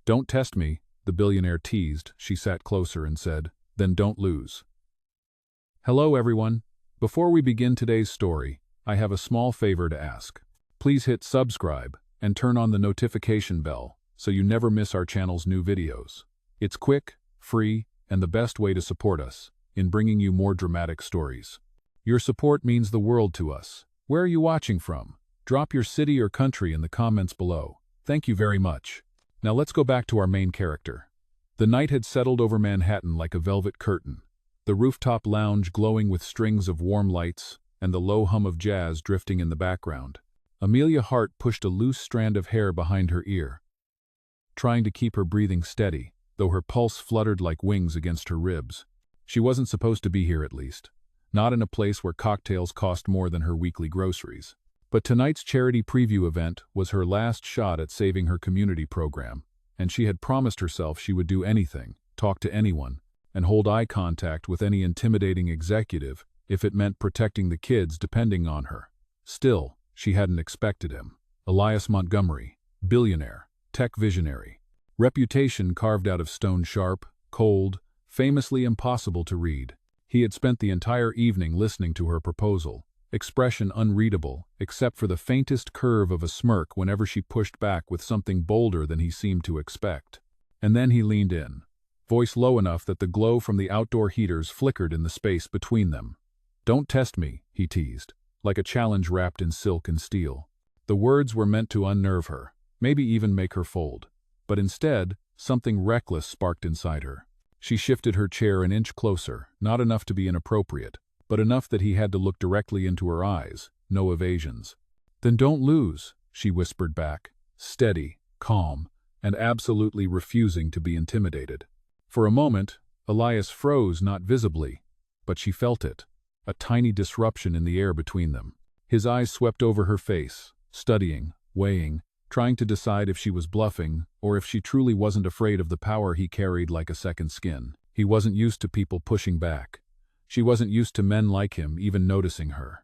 "Don't test me," the billionaire teased. She sat closer and said, "Then don't lose." Hello everyone. Before we begin today's story, I have a small favor to ask. Please hit subscribe and turn on the notification bell so you never miss our channel's new videos. It's quick, free, and the best way to support us in bringing you more dramatic stories. Your support means the world to us. Where are you watching from? Drop your city or country in the comments below. Thank you very much. Now let's go back to our main character. The night had settled over Manhattan like a velvet curtain, the rooftop lounge glowing with strings of warm lights and the low hum of jazz drifting in the background. Amelia Hart pushed a loose strand of hair behind her ear, trying to keep her breathing steady, though her pulse fluttered like wings against her ribs. She wasn't supposed to be here, at least. Not in a place where cocktails cost more than her weekly groceries. But tonight's charity preview event was her last shot at saving her community program, and she had promised herself she would do anything, talk to anyone, and hold eye contact with any intimidating executive if it meant protecting the kids depending on her. Still, she hadn't expected him. Elias Montgomery, billionaire, tech visionary. Reputation carved out of stone, sharp, cold, famously impossible to read. He had spent the entire evening listening to her proposal, expression unreadable except for the faintest curve of a smirk whenever she pushed back with something bolder than he seemed to expect. And then he leaned in, voice low enough that the glow from the outdoor heaters flickered in the space between them. "Don't test me," he teased, like a challenge wrapped in silk and steel. The words were meant to unnerve her, maybe even make her fold. But instead, something reckless sparked inside her. She shifted her chair an inch closer, not enough to be inappropriate, but enough that he had to look directly into her eyes, no evasions. "Then don't lose," she whispered back, steady, calm, and absolutely refusing to be intimidated. For a moment, Elias froze, not visibly, but she felt it, a tiny disruption in the air between them. His eyes swept over her face, studying, weighing, trying to decide if she was bluffing or if she truly wasn't afraid of the power he carried like a second skin. He wasn't used to people pushing back. She wasn't used to men like him even noticing her.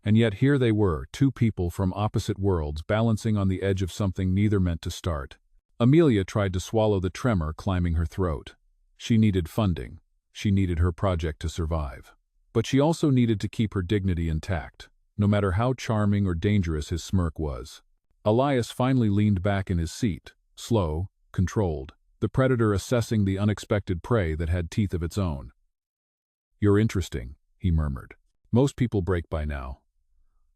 And yet here they were, two people from opposite worlds balancing on the edge of something neither meant to start. Amelia tried to swallow the tremor climbing her throat. She needed funding. She needed her project to survive. But she also needed to keep her dignity intact, no matter how charming or dangerous his smirk was. Elias finally leaned back in his seat, slow, controlled, the predator assessing the unexpected prey that had teeth of its own. "You're interesting," he murmured. "Most people break by now."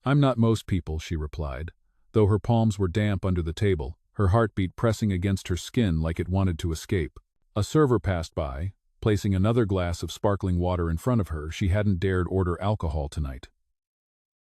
"I'm not most people," she replied, though her palms were damp under the table, her heartbeat pressing against her skin like it wanted to escape. A server passed by, placing another glass of sparkling water in front of her. She hadn't dared order alcohol tonight.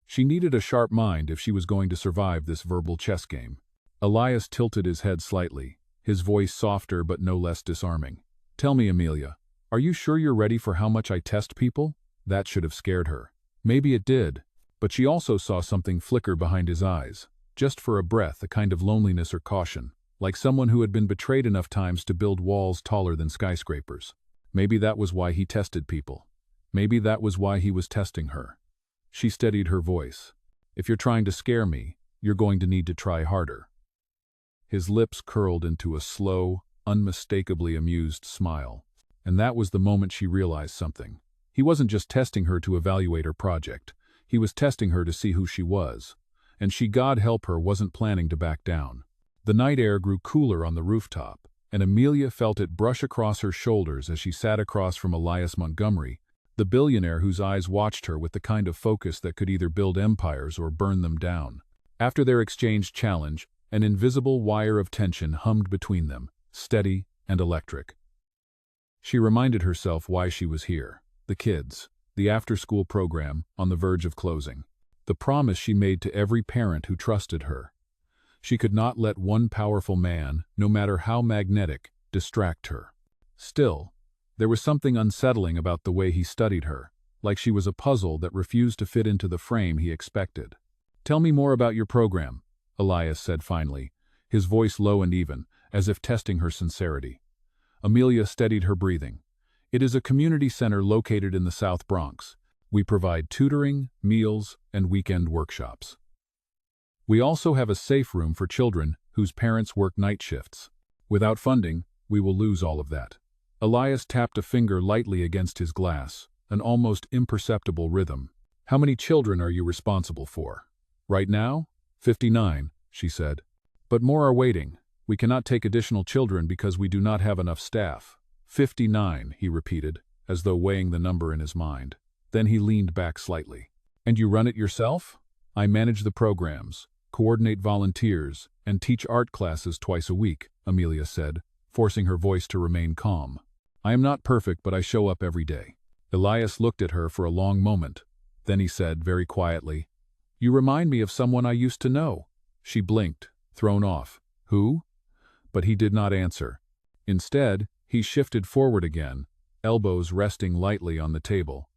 She needed a sharp mind if she was going to survive this verbal chess game. Elias tilted his head slightly, his voice softer but no less disarming. "Tell me, Amelia, are you sure you're ready for how much I test people?" That should have scared her. Maybe it did, but she also saw something flicker behind his eyes, just for a breath, a kind of loneliness or caution, like someone who had been betrayed enough times to build walls taller than skyscrapers. Maybe that was why he tested people. Maybe that was why he was testing her. She steadied her voice. "If you're trying to scare me, you're going to need to try harder." His lips curled into a slow, unmistakably amused smile. And that was the moment she realized something. He wasn't just testing her to evaluate her project. He was testing her to see who she was. And she, God help her, wasn't planning to back down. The night air grew cooler on the rooftop, and Amelia felt it brush across her shoulders as she sat across from Elias Montgomery, the billionaire whose eyes watched her with the kind of focus that could either build empires or burn them down. After their exchanged challenge, an invisible wire of tension hummed between them, steady and electric. She reminded herself why she was here. The kids, the after-school program on the verge of closing, the promise she made to every parent who trusted her. She could not let one powerful man, no matter how magnetic, distract her. Still, there was something unsettling about the way he studied her, like she was a puzzle that refused to fit into the frame he expected. "Tell me more about your program," Elias said finally, his voice low and even, as if testing her sincerity. Amelia steadied her breathing. "It is a community center located in the South Bronx. We provide tutoring, meals, and weekend workshops. We also have a safe room for children whose parents work night shifts. Without funding, we will lose all of that. Elias tapped a finger lightly against his glass, an almost imperceptible rhythm. How many children are you responsible for? Right now? 59, she said. But more are waiting. We cannot take additional children because we do not have enough staff. 59, he repeated, as though weighing the number in his mind. Then he leaned back slightly. And you run it yourself? I manage the programs, coordinate volunteers, and teach art classes twice a week, Amelia said, forcing her voice to remain calm. I am not perfect, but I show up every day. Elias looked at her for a long moment. Then he said, very quietly, You remind me of someone I used to know. She blinked, thrown off. Who? But he did not answer. Instead, he shifted forward again, elbows resting lightly on the table.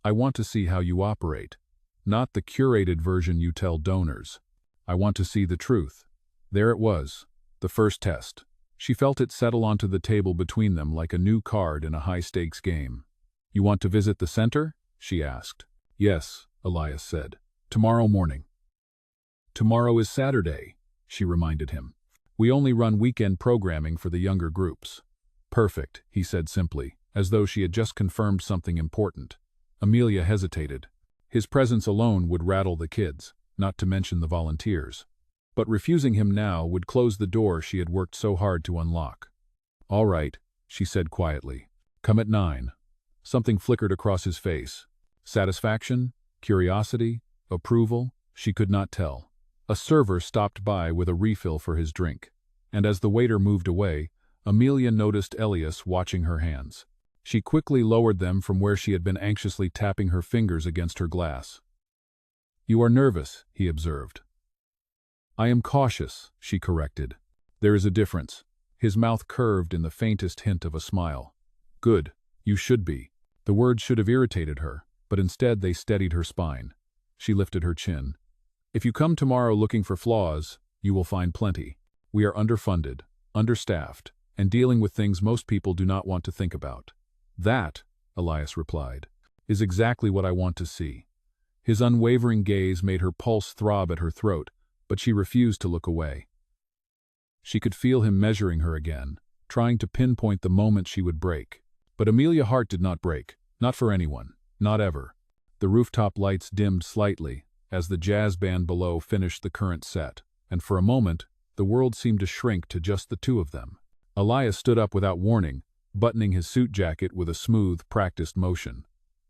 I want to see how you operate. Not the curated version you tell donors. I want to see the truth. There it was, the first test. She felt it settle onto the table between them like a new card in a high-stakes game. You want to visit the center? She asked. Yes, Elias said. Tomorrow morning. Tomorrow is Saturday, she reminded him. We only run weekend programming for the younger groups. Perfect, he said simply, as though she had just confirmed something important. Amelia hesitated. His presence alone would rattle the kids, not to mention the volunteers. But refusing him now would close the door she had worked so hard to unlock. All right, she said quietly. Come at 9. Something flickered across his face. Satisfaction? Curiosity? Approval? She could not tell. A server stopped by with a refill for his drink, and as the waiter moved away, Amelia noticed Elias watching her hands. She quickly lowered them from where she had been anxiously tapping her fingers against her glass. You are nervous, he observed. I am cautious, she corrected. There is a difference. His mouth curved in the faintest hint of a smile. Good, you should be. The words should have irritated her, but instead they steadied her spine. She lifted her chin. If you come tomorrow looking for flaws, you will find plenty. We are underfunded, understaffed, and dealing with things most people do not want to think about. That, Elias replied, is exactly what I want to see. His unwavering gaze made her pulse throb at her throat, but she refused to look away. She could feel him measuring her again, trying to pinpoint the moment she would break. But Amelia Hart did not break, not for anyone, not ever. The rooftop lights dimmed slightly as the jazz band below finished the current set, and for a moment, the world seemed to shrink to just the two of them. Elias stood up without warning, buttoning his suit jacket with a smooth, practiced motion.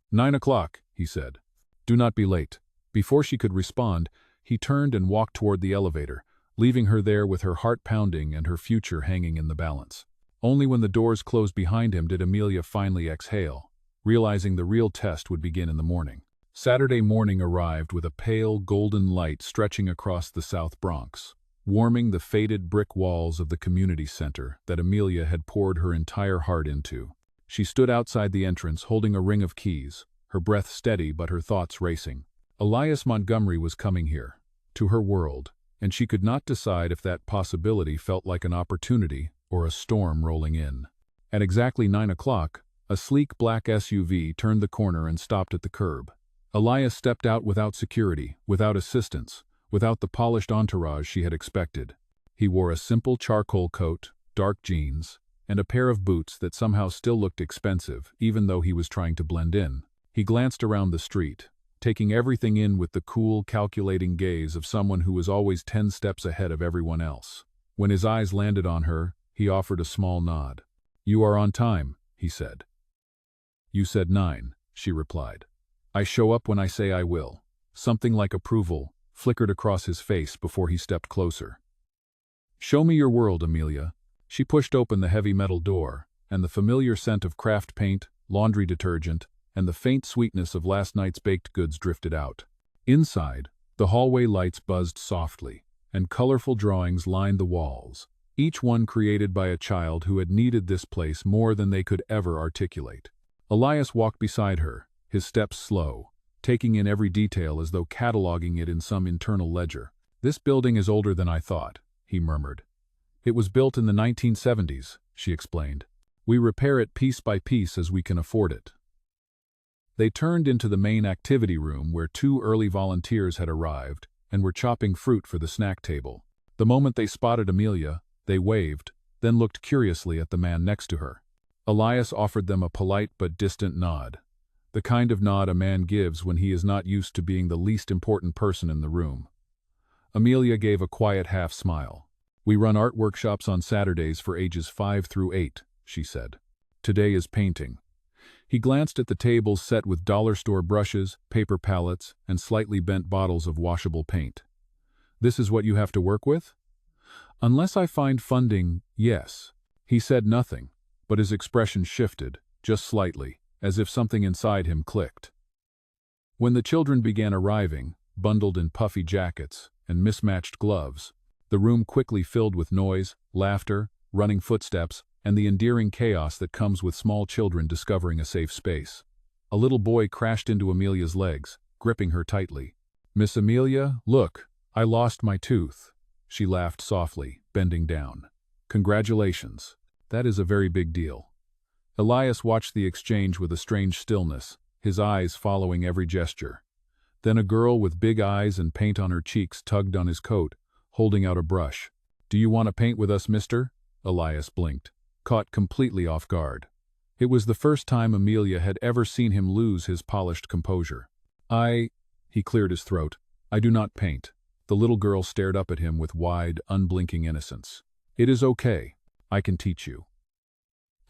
9 o'clock, he said. Do not be late. Before she could respond, he turned and walked toward the elevator, leaving her there with her heart pounding and her future hanging in the balance. Only when the doors closed behind him did Amelia finally exhale, realizing the real test would begin in the morning. Saturday morning arrived with a pale, golden light stretching across the South Bronx, warming the faded brick walls of the community center that Amelia had poured her entire heart into. She stood outside the entrance holding a ring of keys, her breath steady but her thoughts racing. Elias Montgomery was coming here, to her world, and she could not decide if that possibility felt like an opportunity or a storm rolling in. At exactly 9 o'clock, a sleek black SUV turned the corner and stopped at the curb. Elias stepped out without security, without assistance, without the polished entourage she had expected. He wore a simple charcoal coat, dark jeans, and a pair of boots that somehow still looked expensive, even though he was trying to blend in. He glanced around the street, taking everything in with the cool, calculating gaze of someone who was always 10 steps ahead of everyone else. When his eyes landed on her, he offered a small nod. You are on time, he said. You said 9, she replied. I show up when I say I will. Something like approval flickered across his face before he stepped closer. Show me your world, Amelia. She pushed open the heavy metal door, and the familiar scent of craft paint, laundry detergent, and the faint sweetness of last night's baked goods drifted out. Inside, the hallway lights buzzed softly, and colorful drawings lined the walls, each one created by a child who had needed this place more than they could ever articulate. Elias walked beside her, his steps slow, taking in every detail as though cataloging it in some internal ledger. This building is older than I thought, he murmured. It was built in the 1970s, she explained. We repair it piece by piece as we can afford it. They turned into the main activity room where 2 early volunteers had arrived and were chopping fruit for the snack table. The moment they spotted Amelia, they waved, then looked curiously at the man next to her. Elias offered them a polite but distant nod, the kind of nod a man gives when he is not used to being the least important person in the room. Amelia gave a quiet half-smile. "We run art workshops on Saturdays for ages 5 through 8, she said. "Today is painting." He glanced at the tables set with dollar store brushes, paper palettes, and slightly bent bottles of washable paint. "This is what you have to work with?" "Unless I find funding, yes." He said nothing, but his expression shifted, just slightly, as if something inside him clicked. When the children began arriving, bundled in puffy jackets and mismatched gloves, the room quickly filled with noise, laughter, running footsteps, and the endearing chaos that comes with small children discovering a safe space. A little boy crashed into Amelia's legs, gripping her tightly. "Miss Amelia, look, I lost my tooth." She laughed softly, bending down. "Congratulations. That is a very big deal." Elias watched the exchange with a strange stillness, his eyes following every gesture. Then a girl with big eyes and paint on her cheeks tugged on his coat, holding out a brush. "Do you want to paint with us, mister?" Elias blinked, caught completely off guard. It was the first time Amelia had ever seen him lose his polished composure. He cleared his throat. "I do not paint." The little girl stared up at him with wide, unblinking innocence. "It is okay. I can teach you."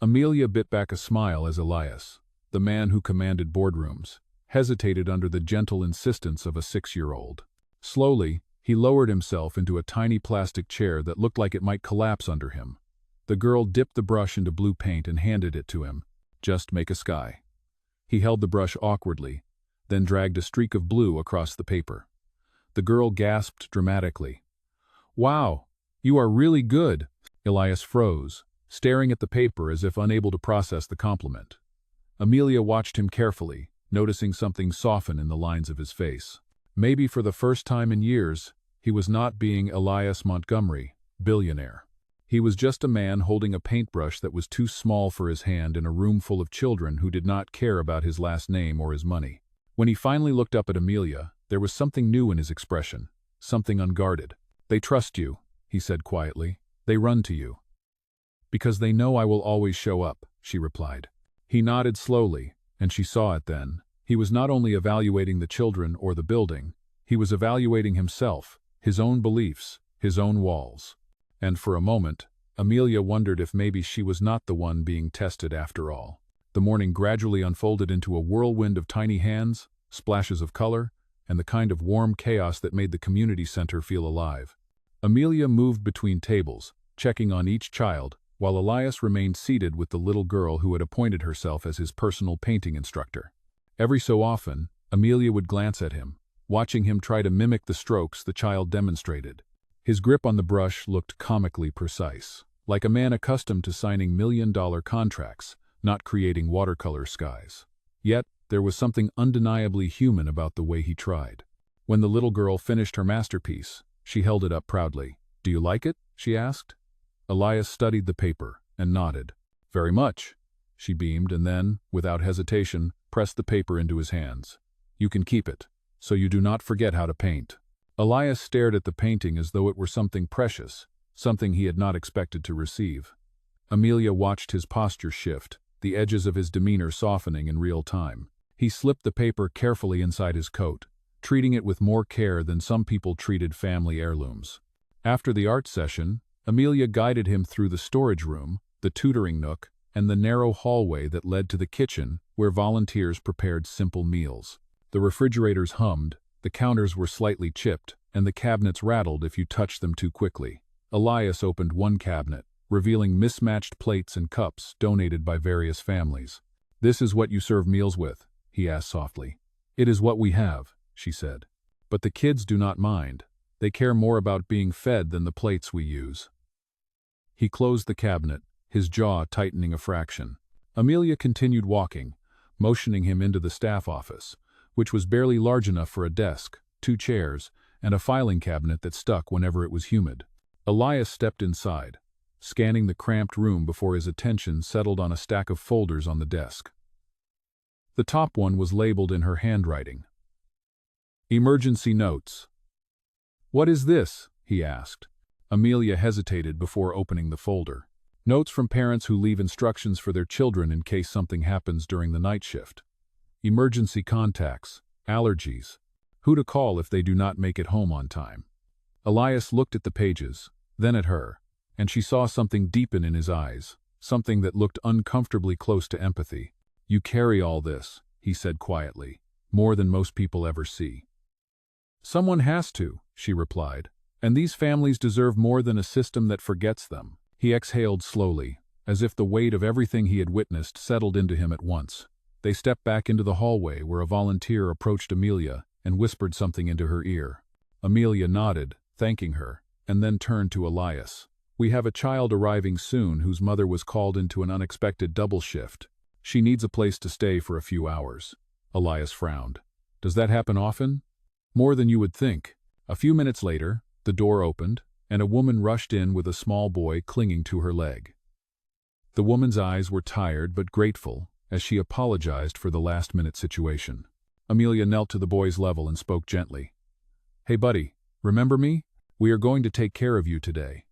Amelia bit back a smile as Elias, the man who commanded boardrooms, hesitated under the gentle insistence of a 6-year-old. Slowly, he lowered himself into a tiny plastic chair that looked like it might collapse under him. The girl dipped the brush into blue paint and handed it to him. "Just make a sky." He held the brush awkwardly, then dragged a streak of blue across the paper. The girl gasped dramatically. "Wow, you are really good." Elias froze, staring at the paper as if unable to process the compliment. Amelia watched him carefully, noticing something soften in the lines of his face. Maybe for the first time in years, he was not being Elias Montgomery, billionaire. He was just a man holding a paintbrush that was too small for his hand in a room full of children who did not care about his last name or his money. When he finally looked up at Amelia, there was something new in his expression, something unguarded. "They trust you," he said quietly. "They run to you." "Because they know I will always show up," she replied. He nodded slowly, and she saw it then. He was not only evaluating the children or the building, he was evaluating himself, his own beliefs, his own walls. And for a moment, Amelia wondered if maybe she was not the one being tested after all. The morning gradually unfolded into a whirlwind of tiny hands, splashes of color, and the kind of warm chaos that made the community center feel alive. Amelia moved between tables, checking on each child, while Elias remained seated with the little girl who had appointed herself as his personal painting instructor. Every so often, Amelia would glance at him, watching him try to mimic the strokes the child demonstrated. His grip on the brush looked comically precise, like a man accustomed to signing million-dollar contracts, not creating watercolor skies. Yet, there was something undeniably human about the way he tried. When the little girl finished her masterpiece, she held it up proudly. "Do you like it?" she asked. Elias studied the paper and nodded. "Very much." She beamed and then, without hesitation, pressed the paper into his hands. "You can keep it, so you do not forget how to paint." Elias stared at the painting as though it were something precious, something he had not expected to receive. Amelia watched his posture shift, the edges of his demeanor softening in real time. He slipped the paper carefully inside his coat, treating it with more care than some people treated family heirlooms. After the art session, Amelia guided him through the storage room, the tutoring nook, and the narrow hallway that led to the kitchen, where volunteers prepared simple meals. The refrigerators hummed, the counters were slightly chipped, and the cabinets rattled if you touched them too quickly. Elias opened one cabinet, revealing mismatched plates and cups donated by various families. "This is what you serve meals with?" he asked softly. "It is what we have," she said. "But the kids do not mind. They care more about being fed than the plates we use." He closed the cabinet, his jaw tightening a fraction. Amelia continued walking, motioning him into the staff office, which was barely large enough for a desk, 2 chairs, and a filing cabinet that stuck whenever it was humid. Elias stepped inside, scanning the cramped room before his attention settled on a stack of folders on the desk. The top one was labeled in her handwriting. "Emergency notes." "What is this?" he asked. Amelia hesitated before opening the folder. Notes from parents who leave instructions for their children in case something happens during the night shift. Emergency contacts, allergies, who to call if they do not make it home on time. Elias looked at the pages, then at her, and she saw something deepen in his eyes, something that looked uncomfortably close to empathy. "You carry all this," he said quietly, "more than most people ever see." "Someone has to," she replied, "and these families deserve more than a system that forgets them." He exhaled slowly, as if the weight of everything he had witnessed settled into him at once. They stepped back into the hallway where a volunteer approached Amelia and whispered something into her ear. Amelia nodded, thanking her, and then turned to Elias. "We have a child arriving soon whose mother was called into an unexpected double shift. She needs a place to stay for a few hours." Elias frowned. "Does that happen often?" "More than you would think." A few minutes later, the door opened, and a woman rushed in with a small boy clinging to her leg. The woman's eyes were tired but grateful as she apologized for the last-minute situation. Amelia knelt to the boy's level and spoke gently. "Hey buddy, remember me? We are going to take care of you today."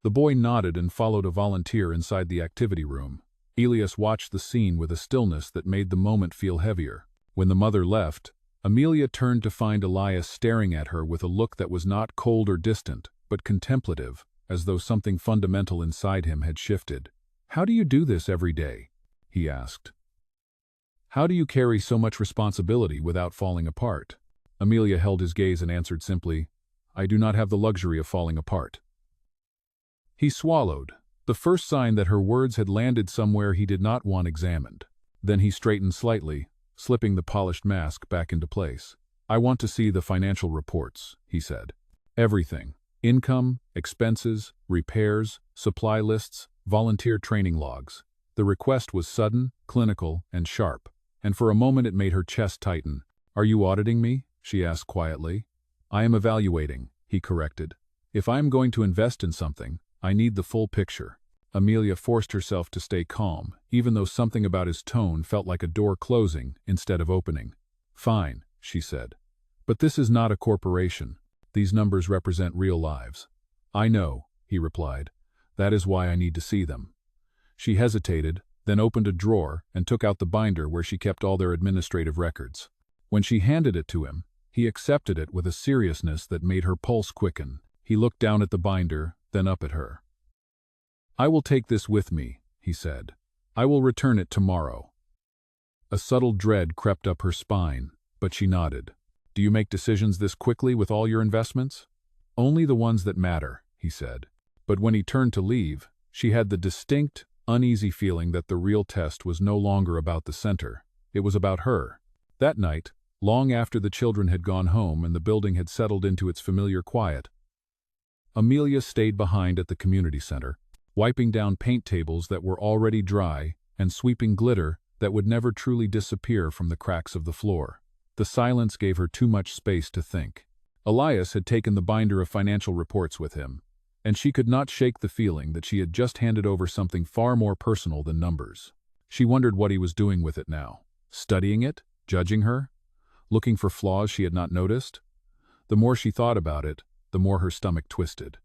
The boy nodded and followed a volunteer inside the activity room. Elias watched the scene with a stillness that made the moment feel heavier. When the mother left, Amelia turned to find Elias staring at her with a look that was not cold or distant, but contemplative, as though something fundamental inside him had shifted. "How do you do this every day?" he asked. "How do you carry so much responsibility without falling apart?" Amelia held his gaze and answered simply, "I do not have the luxury of falling apart." He swallowed, the first sign that her words had landed somewhere he did not want examined. Then he straightened slightly, slipping the polished mask back into place. "I want to see the financial reports," he said. "Everything. Income, expenses, repairs, supply lists, volunteer training logs." The request was sudden, clinical, and sharp, and for a moment it made her chest tighten. "Are you auditing me?" she asked quietly. "I am evaluating," he corrected. "If I am going to invest in something, I need the full picture." Amelia forced herself to stay calm, even though something about his tone felt like a door closing instead of opening. "Fine," she said. "But this is not a corporation. These numbers represent real lives." "I know," he replied. "That is why I need to see them." She hesitated, then opened a drawer and took out the binder where she kept all their administrative records. When she handed it to him, he accepted it with a seriousness that made her pulse quicken. He looked down at the binder, then up at her. "I will take this with me," he said. "I will return it tomorrow." A subtle dread crept up her spine, but she nodded. "Do you make decisions this quickly with all your investments?" "Only the ones that matter," he said. But when he turned to leave, she had the distinct, uneasy feeling that the real test was no longer about the center. It was about her. That night, long after the children had gone home and the building had settled into its familiar quiet, Amelia stayed behind at the community center, wiping down paint tables that were already dry and sweeping glitter that would never truly disappear from the cracks of the floor. The silence gave her too much space to think. Elias had taken the binder of financial reports with him, and she could not shake the feeling that she had just handed over something far more personal than numbers. She wondered what he was doing with it now. Studying it? Judging her? Looking for flaws she had not noticed? The more she thought about it, the more her stomach twisted.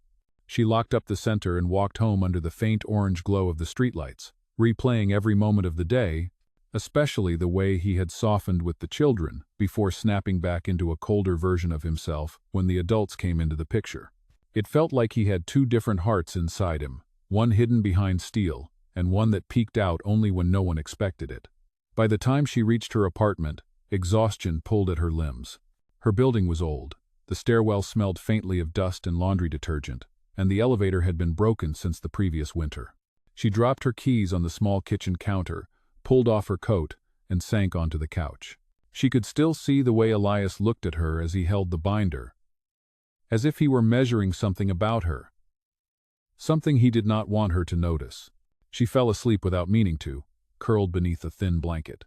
She locked up the center and walked home under the faint orange glow of the streetlights, replaying every moment of the day, especially the way he had softened with the children before snapping back into a colder version of himself when the adults came into the picture. It felt like he had two different hearts inside him, one hidden behind steel, and one that peeked out only when no one expected it. By the time she reached her apartment, exhaustion pulled at her limbs. Her building was old. The stairwell smelled faintly of dust and laundry detergent, and the elevator had been broken since the previous winter. She dropped her keys on the small kitchen counter, pulled off her coat, and sank onto the couch. She could still see the way Elias looked at her as he held the binder, as if he were measuring something about her, something he did not want her to notice. She fell asleep without meaning to, curled beneath a thin blanket.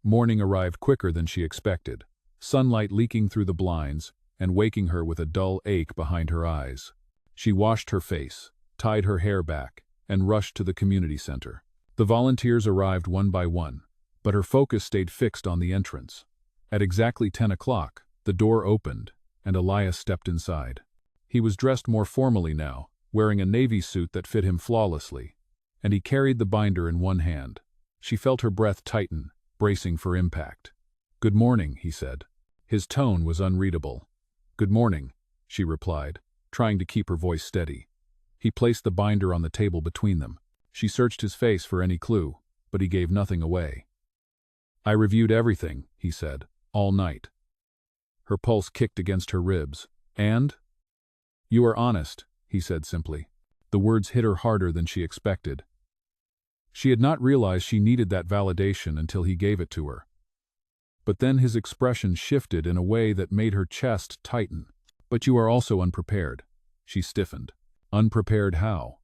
Morning arrived quicker than she expected, sunlight leaking through the blinds and waking her with a dull ache behind her eyes. She washed her face, tied her hair back, and rushed to the community center. The volunteers arrived one by one, but her focus stayed fixed on the entrance. At exactly 10 o'clock, the door opened, and Elias stepped inside. He was dressed more formally now, wearing a navy suit that fit him flawlessly, and he carried the binder in one hand. She felt her breath tighten, bracing for impact. "Good morning," he said. His tone was unreadable. "Good morning," she replied, trying to keep her voice steady. He placed the binder on the table between them. She searched his face for any clue, but he gave nothing away. "I reviewed everything," he said, "all night." Her pulse kicked against her ribs. "And?" "You are honest," he said simply. The words hit her harder than she expected. She had not realized she needed that validation until he gave it to her. But then his expression shifted in a way that made her chest tighten. "But you are also unprepared." She stiffened. "Unprepared how?"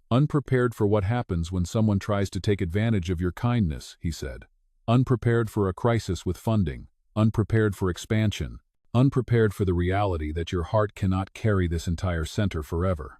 "Unprepared for what happens when someone tries to take advantage of your kindness," he said. "Unprepared for a crisis with funding. Unprepared for expansion. Unprepared for the reality that your heart cannot carry this entire center forever."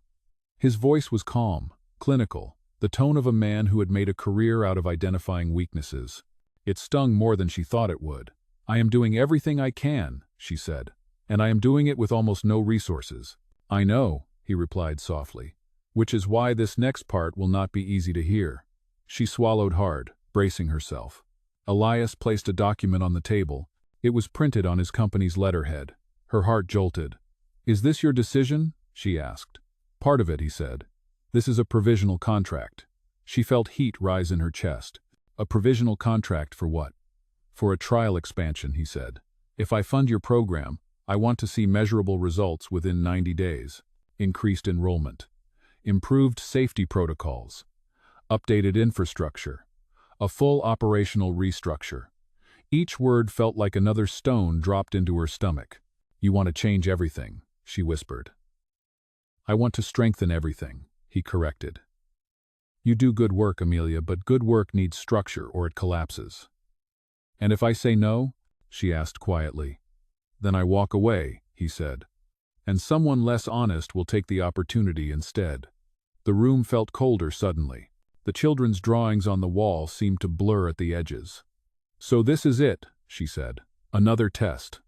His voice was calm, clinical, the tone of a man who had made a career out of identifying weaknesses. It stung more than she thought it would. "I am doing everything I can," she said, "and I am doing it with almost no resources." "I know," he replied softly, "which is why this next part will not be easy to hear." She swallowed hard, bracing herself. Elias placed a document on the table. It was printed on his company's letterhead. Her heart jolted. "Is this your decision?" she asked. "Part of it," he said. "This is a provisional contract." She felt heat rise in her chest. "A provisional contract for what?" "For a trial expansion," he said. "If I fund your program, I want to see measurable results within 90 days. Increased enrollment. Improved safety protocols. Updated infrastructure. A full operational restructure." Each word felt like another stone dropped into her stomach. "You want to change everything," she whispered. "I want to strengthen everything," he corrected. "You do good work, Amelia, but good work needs structure or it collapses." "And if I say no?" she asked quietly. "Then I walk away," he said. "And someone less honest will take the opportunity instead." The room felt colder suddenly. The children's drawings on the wall seemed to blur at the edges. "So this is it," she said. "Another test."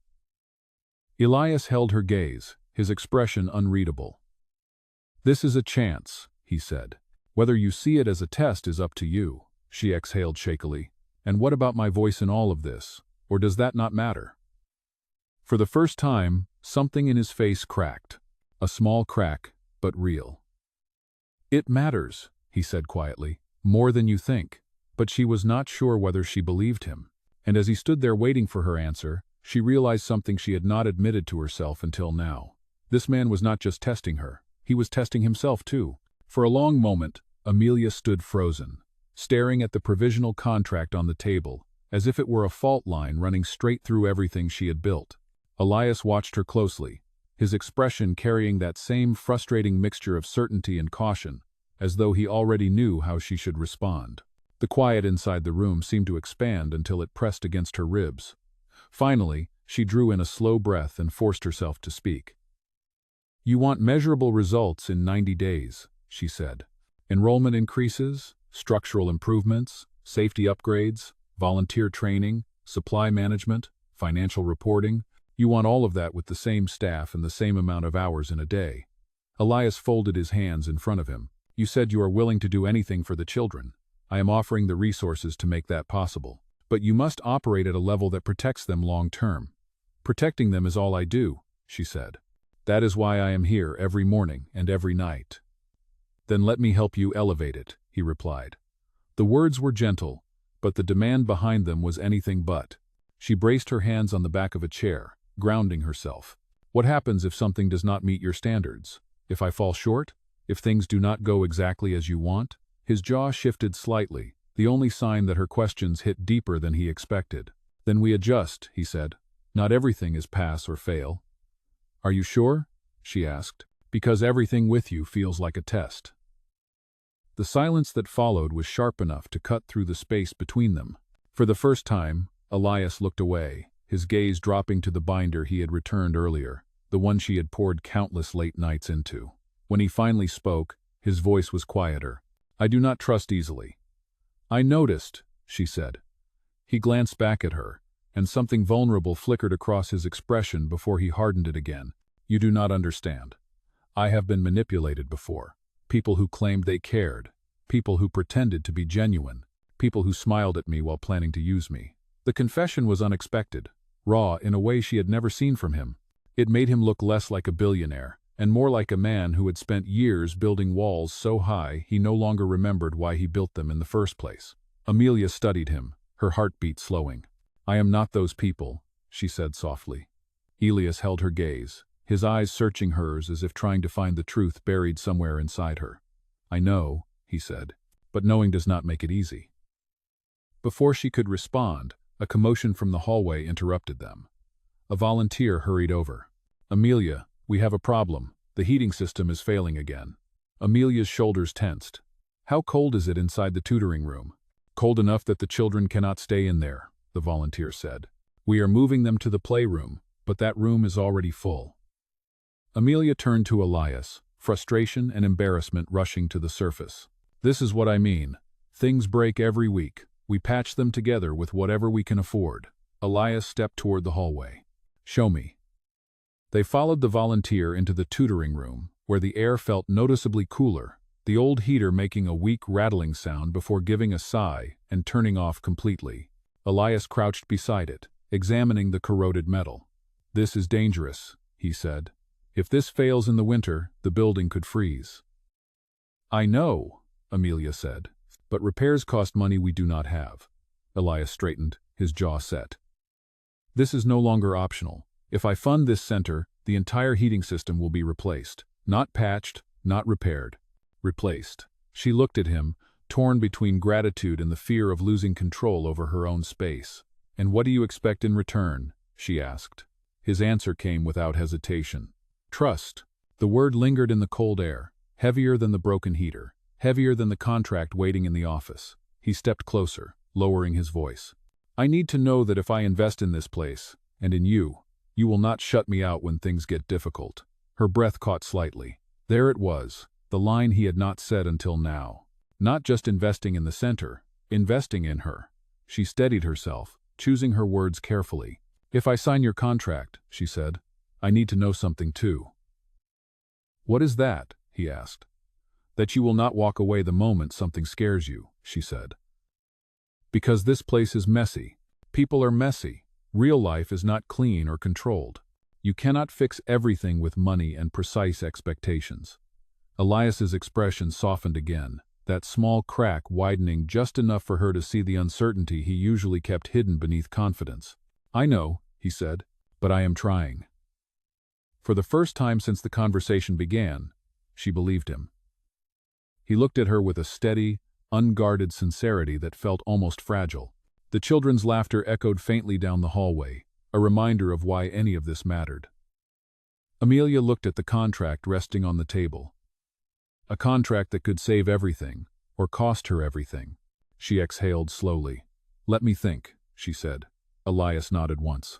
Elias held her gaze, his expression unreadable. "This is a chance," he said. "Whether you see it as a test is up to you." She exhaled shakily. "And what about my voice in all of this? Or does that not matter?" For the first time, something in his face cracked. A small crack, but real. "It matters," he said quietly, "more than you think." But she was not sure whether she believed him. And as he stood there waiting for her answer, she realized something she had not admitted to herself until now. This man was not just testing her. He was testing himself too. For a long moment, Amelia stood frozen, staring at the provisional contract on the table, as if it were a fault line running straight through everything she had built. Elias watched her closely, his expression carrying that same frustrating mixture of certainty and caution, as though he already knew how she should respond. The quiet inside the room seemed to expand until it pressed against her ribs. Finally, she drew in a slow breath and forced herself to speak. "You want measurable results in 90 days, she said. "Enrollment increases, structural improvements, safety upgrades, volunteer training, supply management, financial reporting. You want all of that with the same staff and the same amount of hours in a day." Elias folded his hands in front of him. "You said you are willing to do anything for the children. I am offering the resources to make that possible. But you must operate at a level that protects them long term." "Protecting them is all I do," she said. "That is why I am here every morning and every night." "Then let me help you elevate it," he replied. The words were gentle, but the demand behind them was anything but. She braced her hands on the back of a chair, grounding herself. "What happens if something does not meet your standards? If I fall short? If things do not go exactly as you want?" His jaw shifted slightly, the only sign that her questions hit deeper than he expected. "Then we adjust," he said. "Not everything is pass or fail." "Are you sure?" she asked. "Because everything with you feels like a test." The silence that followed was sharp enough to cut through the space between them. For the first time, Elias looked away, his gaze dropping to the binder he had returned earlier, the one she had poured countless late nights into. When he finally spoke, his voice was quieter. "I do not trust easily." "I noticed," she said. He glanced back at her, and something vulnerable flickered across his expression before he hardened it again. "You do not understand. I have been manipulated before. People who claimed they cared. People who pretended to be genuine. People who smiled at me while planning to use me. The confession was unexpected, raw in a way she had never seen from him. It made him look less like a billionaire, and more like a man who had spent years building walls so high he no longer remembered why he built them in the first place. Amelia studied him, her heartbeat slowing. "I am not those people," she said softly. Elias held her gaze, his eyes searching hers as if trying to find the truth buried somewhere inside her. "I know," he said, "but knowing does not make it easy." Before she could respond, a commotion from the hallway interrupted them. A volunteer hurried over. "Amelia, we have a problem. The heating system is failing again." Amelia's shoulders tensed. "How cold is it inside the tutoring room?" "Cold enough that the children cannot stay in there," the volunteer said. "We are moving them to the playroom, but that room is already full." Amelia turned to Elias, frustration and embarrassment rushing to the surface. "This is what I mean. Things break every week. We patch them together with whatever we can afford." Elias stepped toward the hallway. "Show me." They followed the volunteer into the tutoring room, where the air felt noticeably cooler, the old heater making a weak rattling sound before giving a sigh and turning off completely. Elias crouched beside it, examining the corroded metal. "This is dangerous," he said. "If this fails in the winter, the building could freeze." "I know," Amelia said, "but repairs cost money we do not have." Elias straightened, his jaw set. "This is no longer optional. If I fund this center, the entire heating system will be replaced. Not patched, not repaired. Replaced." She looked at him, torn between gratitude and the fear of losing control over her own space. "And what do you expect in return?" she asked. His answer came without hesitation. "Trust." The word lingered in the cold air, heavier than the broken heater, heavier than the contract waiting in the office. He stepped closer, lowering his voice. "I need to know that if I invest in this place, and in you, you will not shut me out when things get difficult." Her breath caught slightly. There it was, the line he had not said until now. Not just investing in the center, investing in her. She steadied herself, choosing her words carefully. "If I sign your contract," she said, "I need to know something too." "What is that?" he asked. "That you will not walk away the moment something scares you," she said. "Because this place is messy. People are messy. Real life is not clean or controlled. You cannot fix everything with money and precise expectations." Elias's expression softened again, that small crack widening just enough for her to see the uncertainty he usually kept hidden beneath confidence. "I know," he said, "but I am trying." For the first time since the conversation began, she believed him. He looked at her with a steady, unguarded sincerity that felt almost fragile. The children's laughter echoed faintly down the hallway, a reminder of why any of this mattered. Amelia looked at the contract resting on the table. A contract that could save everything, or cost her everything. She exhaled slowly. "Let me think," she said. Elias nodded once.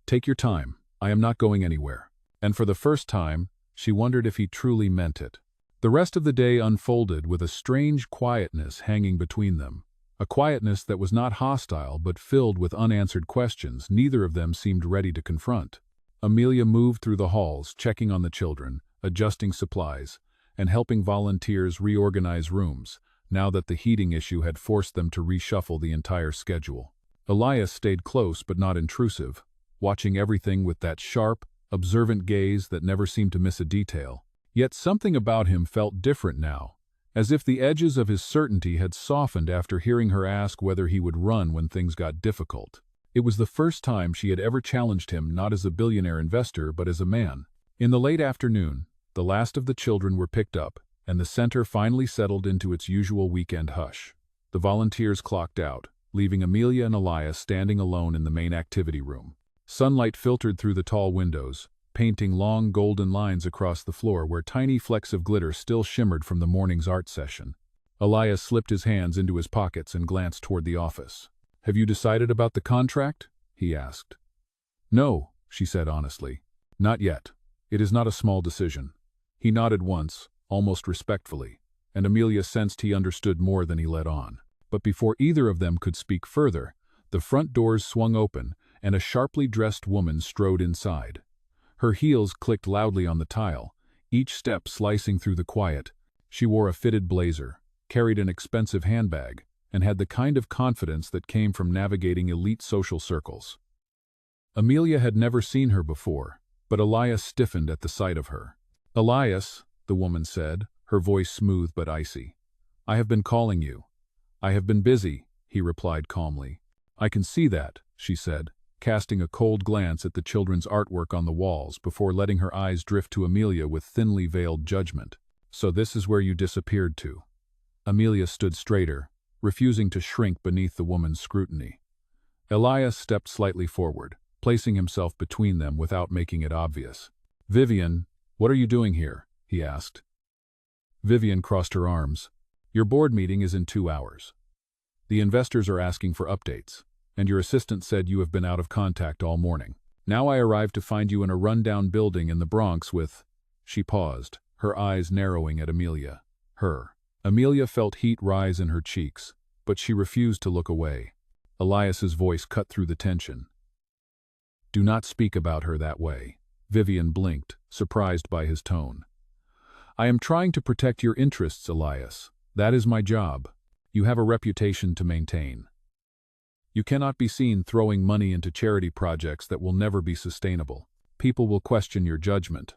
"Take your time. I am not going anywhere." And for the first time, she wondered if he truly meant it. The rest of the day unfolded with a strange quietness hanging between them. A quietness that was not hostile but filled with unanswered questions neither of them seemed ready to confront. Amelia moved through the halls, checking on the children, adjusting supplies, and helping volunteers reorganize rooms, now that the heating issue had forced them to reshuffle the entire schedule. Elias stayed close but not intrusive, watching everything with that sharp, observant gaze that never seemed to miss a detail. Yet something about him felt different now, as if the edges of his certainty had softened after hearing her ask whether he would run when things got difficult. It was the first time she had ever challenged him not as a billionaire investor but as a man. In the late afternoon, the last of the children were picked up, and the center finally settled into its usual weekend hush. The volunteers clocked out, leaving Amelia and Elias standing alone in the main activity room. Sunlight filtered through the tall windows, painting long golden lines across the floor where tiny flecks of glitter still shimmered from the morning's art session. Elias slipped his hands into his pockets and glanced toward the office. "Have you decided about the contract?" he asked. "No," she said honestly. "Not yet. It is not a small decision." He nodded once, almost respectfully, and Amelia sensed he understood more than he let on. But before either of them could speak further, the front doors swung open, and a sharply dressed woman strode inside. Her heels clicked loudly on the tile, each step slicing through the quiet. She wore a fitted blazer, carried an expensive handbag, and had the kind of confidence that came from navigating elite social circles. Amelia had never seen her before, but Elias stiffened at the sight of her. "Elias," the woman said, her voice smooth but icy. "I have been calling you." "I have been busy," he replied calmly. "I can see that," she said, casting a cold glance at the children's artwork on the walls before letting her eyes drift to Amelia with thinly veiled judgment. "So this is where you disappeared to." Amelia stood straighter, refusing to shrink beneath the woman's scrutiny. Elias stepped slightly forward, placing himself between them without making it obvious. "Vivian, what are you doing here?" he asked. Vivian crossed her arms. "Your board meeting is in 2 hours. The investors are asking for updates, and your assistant said you have been out of contact all morning. Now I arrived to find you in a rundown building in the Bronx with—" She paused, her eyes narrowing at Amelia. Amelia felt heat rise in her cheeks, but she refused to look away. Elias's voice cut through the tension. "Do not speak about her that way." Vivian blinked, surprised by his tone. "I am trying to protect your interests, Elias. That is my job. You have a reputation to maintain. You cannot be seen throwing money into charity projects that will never be sustainable. People will question your judgment."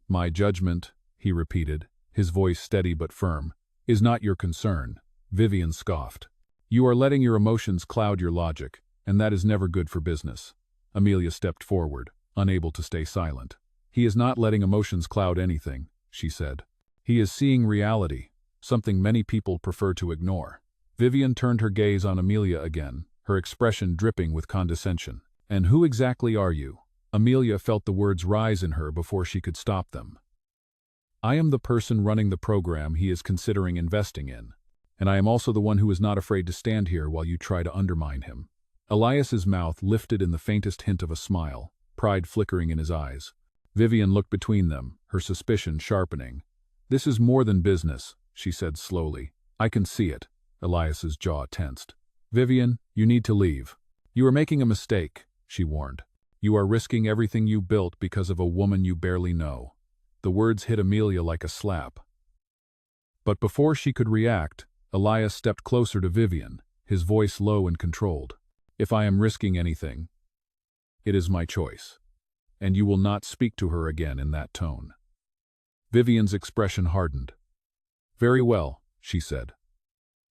"My judgment," he repeated, his voice steady but firm, "is not your concern." Vivian scoffed. "You are letting your emotions cloud your logic, and that is never good for business." Amelia stepped forward, unable to stay silent. "He is not letting emotions cloud anything," she said. "He is seeing reality, something many people prefer to ignore." Vivian turned her gaze on Amelia again, her expression dripping with condescension. "And who exactly are you?" Amelia felt the words rise in her before she could stop them. "I am the person running the program he is considering investing in, and I am also the one who is not afraid to stand here while you try to undermine him." Elias's mouth lifted in the faintest hint of a smile, pride flickering in his eyes. Vivian looked between them, her suspicion sharpening. "This is more than business," she said slowly. "I can see it." Elias's jaw tensed. "Vivian, you need to leave. You are making a mistake," she warned. "You are risking everything you built because of a woman you barely know." The words hit Amelia like a slap. But before she could react, Elias stepped closer to Vivian, his voice low and controlled. "If I am risking anything, it is my choice. And you will not speak to her again in that tone." Vivian's expression hardened. "Very well," she said.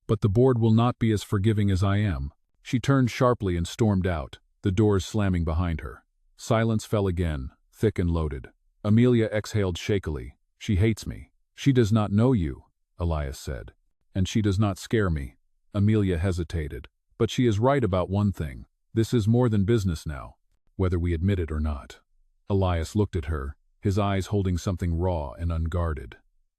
"But the board will not be as forgiving as I am." She turned sharply and stormed out, the doors slamming behind her. Silence fell again, thick and loaded. Amelia exhaled shakily. "She hates me." "She does not know you," Elias said. "And she does not scare me." Amelia hesitated. "But she is right about one thing. This is more than business now, whether we admit it or not." Elias looked at her, his eyes holding something raw and unguarded.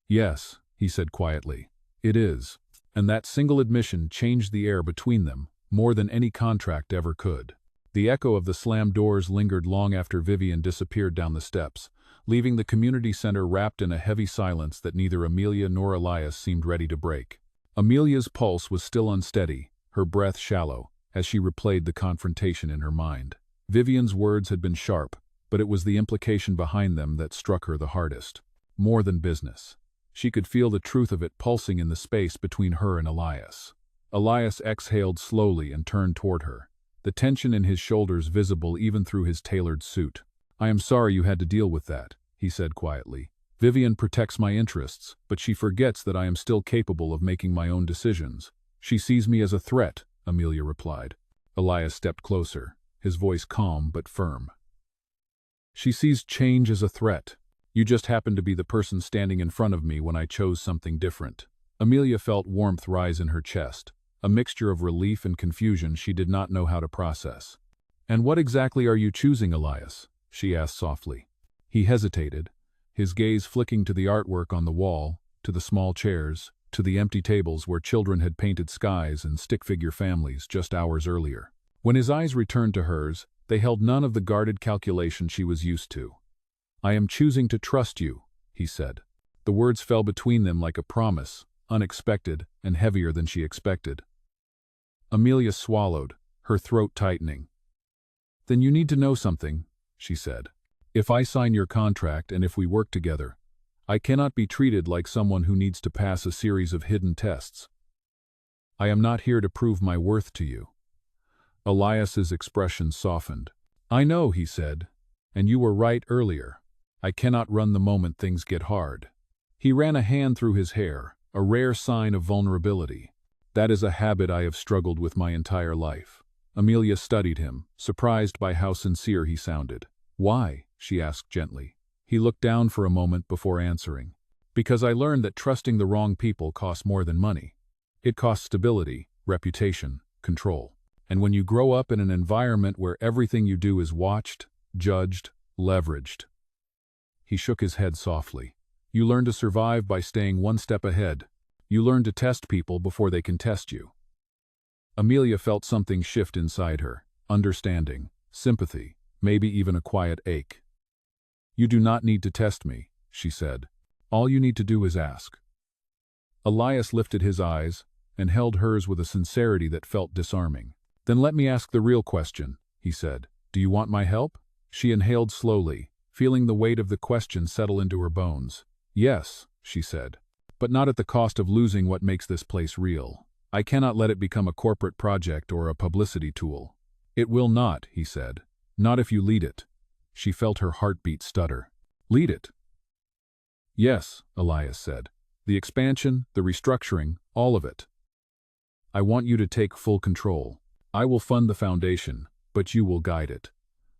"Yes," he said quietly, "it is." And that single admission changed the air between them, more than any contract ever could. The echo of the slammed doors lingered long after Vivian disappeared down the steps, leaving the community center wrapped in a heavy silence that neither Amelia nor Elias seemed ready to break. Amelia's pulse was still unsteady, her breath shallow, as she replayed the confrontation in her mind. Vivian's words had been sharp, but it was the implication behind them that struck her the hardest. More than business. She could feel the truth of it pulsing in the space between her and Elias. Elias exhaled slowly and turned toward her, the tension in his shoulders visible even through his tailored suit. "I am sorry you had to deal with that," he said quietly. "Vivian protects my interests, but she forgets that I am still capable of making my own decisions." "She sees me as a threat," Amelia replied. Elias stepped closer, his voice calm but firm. "She sees change as a threat. You just happened to be the person standing in front of me when I chose something different." Amelia felt warmth rise in her chest, a mixture of relief and confusion she did not know how to process. "And what exactly are you choosing, Elias?" she asked softly. He hesitated, his gaze flicking to the artwork on the wall, to the small chairs, to the empty tables where children had painted skies and stick-figure families just hours earlier. When his eyes returned to hers, they held none of the guarded calculation she was used to. "I am choosing to trust you," he said. The words fell between them like a promise, unexpected and heavier than she expected. Amelia swallowed, her throat tightening. "Then you need to know something," she said. "If I sign your contract and if we work together, I cannot be treated like someone who needs to pass a series of hidden tests. I am not here to prove my worth to you. Elias's expression softened. I know, he said, and you were right earlier. I cannot run the moment things get hard. He ran a hand through his hair, a rare sign of vulnerability. That is a habit I have struggled with my entire life. Amelia studied him, surprised by how sincere he sounded. Why? She asked gently. He looked down for a moment before answering. Because I learned that trusting the wrong people costs more than money. It costs stability, reputation, control. And when you grow up in an environment where everything you do is watched, judged, leveraged. He shook his head softly. You learn to survive by staying one step ahead. You learn to test people before they can test you. Amelia felt something shift inside her, understanding, sympathy, maybe even a quiet ache. You do not need to test me, she said. All you need to do is ask. Elias lifted his eyes and held hers with a sincerity that felt disarming. Then let me ask the real question, he said. Do you want my help? She inhaled slowly, feeling the weight of the question settle into her bones. Yes, she said. But not at the cost of losing what makes this place real. I cannot let it become a corporate project or a publicity tool. It will not, he said. Not if you lead it. She felt her heartbeat stutter. Lead it? Yes, Elias said. The expansion, the restructuring, all of it. I want you to take full control. I will fund the foundation, but you will guide it.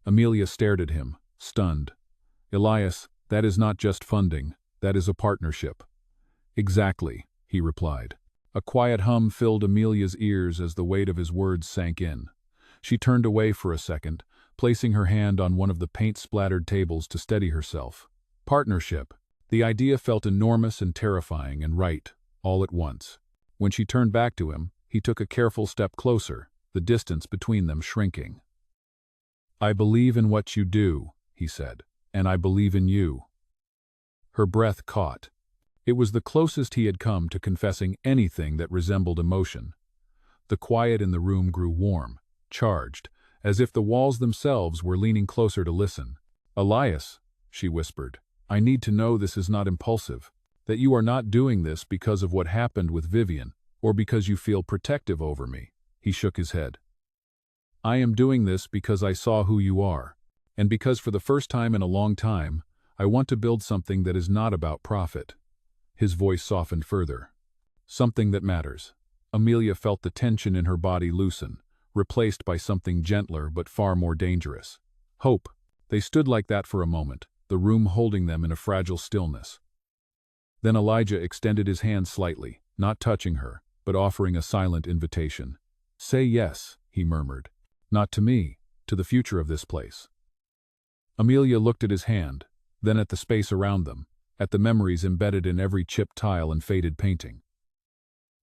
Amelia stared at him, stunned. Elias, that is not just funding, that is a partnership. Exactly, he replied. A quiet hum filled Amelia's ears as the weight of his words sank in. She turned away for a second, placing her hand on one of the paint-splattered tables to steady herself. Partnership. The idea felt enormous and terrifying and right, all at once. When she turned back to him, he took a careful step closer, the distance between them shrinking. I believe in what you do, he said, and I believe in you. Her breath caught. It was the closest he had come to confessing anything that resembled emotion. The quiet in the room grew warm, charged, as if the walls themselves were leaning closer to listen. Elias, she whispered, I need to know this is not impulsive, that you are not doing this because of what happened with Vivian, or because you feel protective over me. He shook his head. I am doing this because I saw who you are, and because for the first time in a long time, I want to build something that is not about profit. His voice softened further. Something that matters. Amelia felt the tension in her body loosen, replaced by something gentler but far more dangerous. Hope. They stood like that for a moment, the room holding them in a fragile stillness. Then Elijah extended his hand slightly, not touching her, but offering a silent invitation. Say yes, he murmured. Not to me, to the future of this place. Amelia looked at his hand, then at the space around them, at the memories embedded in every chipped tile and faded painting.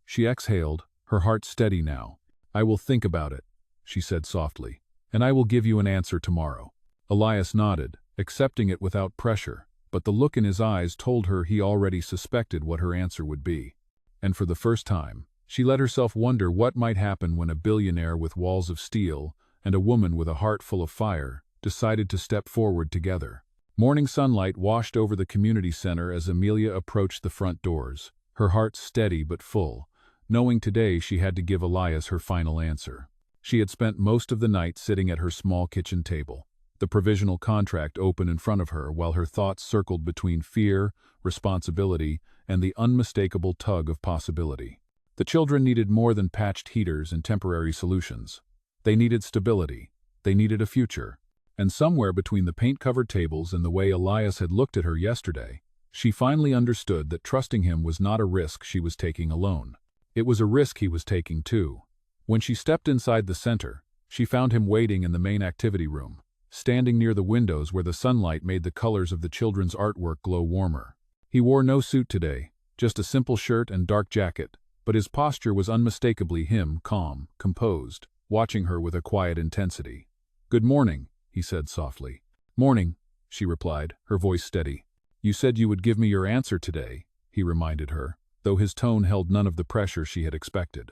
She exhaled, her heart steady now. I will think about it, she said softly, and I will give you an answer tomorrow. Elias nodded, accepting it without pressure, but the look in his eyes told her he already suspected what her answer would be. And for the first time, she let herself wonder what might happen when a billionaire with walls of steel and a woman with a heart full of fire decided to step forward together. Morning sunlight washed over the community center as Amelia approached the front doors, her heart steady but full, knowing today she had to give Elias her final answer. She had spent most of the night sitting at her small kitchen table, the provisional contract open in front of her while her thoughts circled between fear, responsibility, and the unmistakable tug of possibility. The children needed more than patched heaters and temporary solutions. They needed stability. They needed a future. And somewhere between the paint-covered tables and the way Elias had looked at her yesterday, she finally understood that trusting him was not a risk she was taking alone. It was a risk he was taking too. When she stepped inside the center, she found him waiting in the main activity room, standing near the windows where the sunlight made the colors of the children's artwork glow warmer. He wore no suit today, just a simple shirt and dark jacket, but his posture was unmistakably him, calm, composed, watching her with a quiet intensity. Good morning, he said softly. Morning, she replied, her voice steady. You said you would give me your answer today, he reminded her, though his tone held none of the pressure she had expected.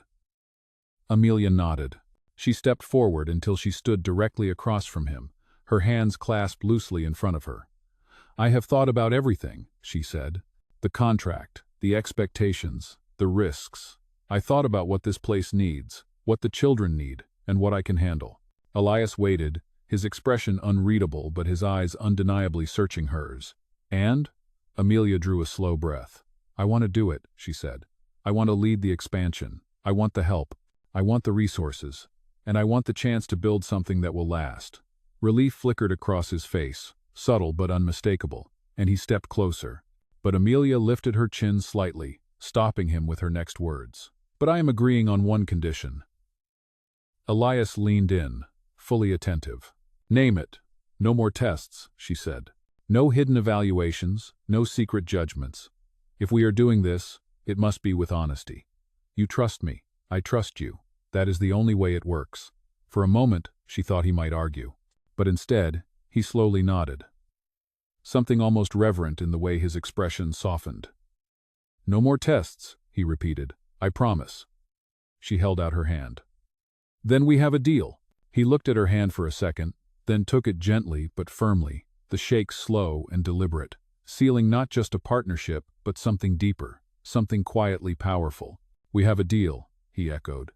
Amelia nodded. She stepped forward until she stood directly across from him, her hands clasped loosely in front of her. I have thought about everything, she said. The contract, the expectations, the risks. I thought about what this place needs, what the children need, and what I can handle. Elias waited, his expression unreadable but his eyes undeniably searching hers. And? Amelia drew a slow breath. I want to do it, she said. I want to lead the expansion. I want the help. I want the resources. And I want the chance to build something that will last. Relief flickered across his face, subtle but unmistakable, and he stepped closer. But Amelia lifted her chin slightly, stopping him with her next words. But I am agreeing on one condition. Elias leaned in, fully attentive. Name it. No more tests, she said. No hidden evaluations, no secret judgments. If we are doing this, it must be with honesty. You trust me. I trust you. That is the only way it works. For a moment, she thought he might argue. But instead, he slowly nodded. Something almost reverent in the way his expression softened. No more tests, he repeated. I promise. She held out her hand. Then we have a deal. He looked at her hand for a second, then took it gently but firmly, the shake slow and deliberate, sealing not just a partnership but something deeper, something quietly powerful. We have a deal, he echoed.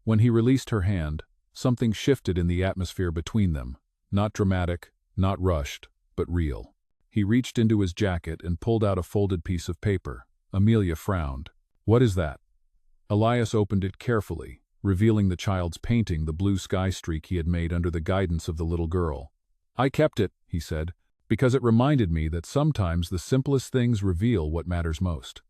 When he released her hand, something shifted in the atmosphere between them, not dramatic, not rushed, but real. He reached into his jacket and pulled out a folded piece of paper. Amelia frowned. What is that? Elias opened it carefully, revealing the child's painting, the blue sky streak he had made under the guidance of the little girl. I kept it, he said, because it reminded me that sometimes the simplest things reveal what matters most.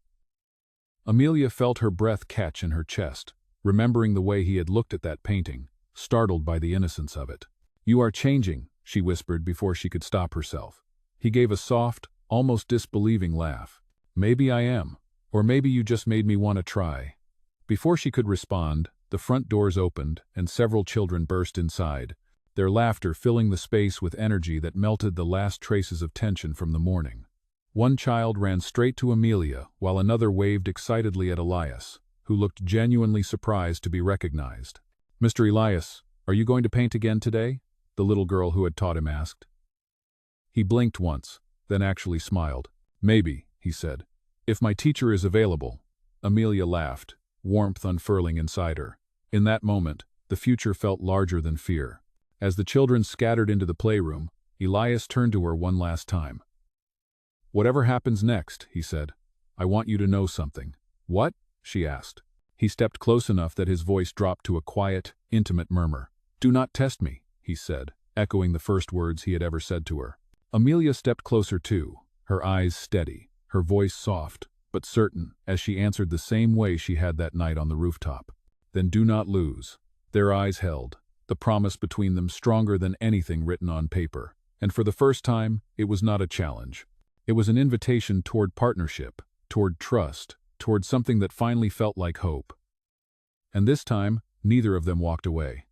Amelia felt her breath catch in her chest, remembering the way he had looked at that painting, startled by the innocence of it. You are changing, she whispered before she could stop herself. He gave a soft, almost disbelieving laugh. Maybe I am, or maybe you just made me want to try. Before she could respond, the front doors opened and several children burst inside, their laughter filling the space with energy that melted the last traces of tension from the morning. One child ran straight to Amelia while another waved excitedly at Elias, who looked genuinely surprised to be recognized. Mr. Elias, are you going to paint again today? The little girl who had taught him asked. He blinked once, then actually smiled. Maybe, he said. If my teacher is available. Amelia laughed, warmth unfurling inside her. In that moment, the future felt larger than fear. As the children scattered into the playroom, Elias turned to her one last time. Whatever happens next, he said, I want you to know something. What? She asked. He stepped close enough that his voice dropped to a quiet, intimate murmur. Do not test me, he said, echoing the first words he had ever said to her. Amelia stepped closer too, her eyes steady, her voice soft, but certain, as she answered the same way she had that night on the rooftop. Then do not lose. Their eyes held, the promise between them stronger than anything written on paper. And for the first time, it was not a challenge. It was an invitation toward partnership, toward trust, toward something that finally felt like hope. And this time, neither of them walked away.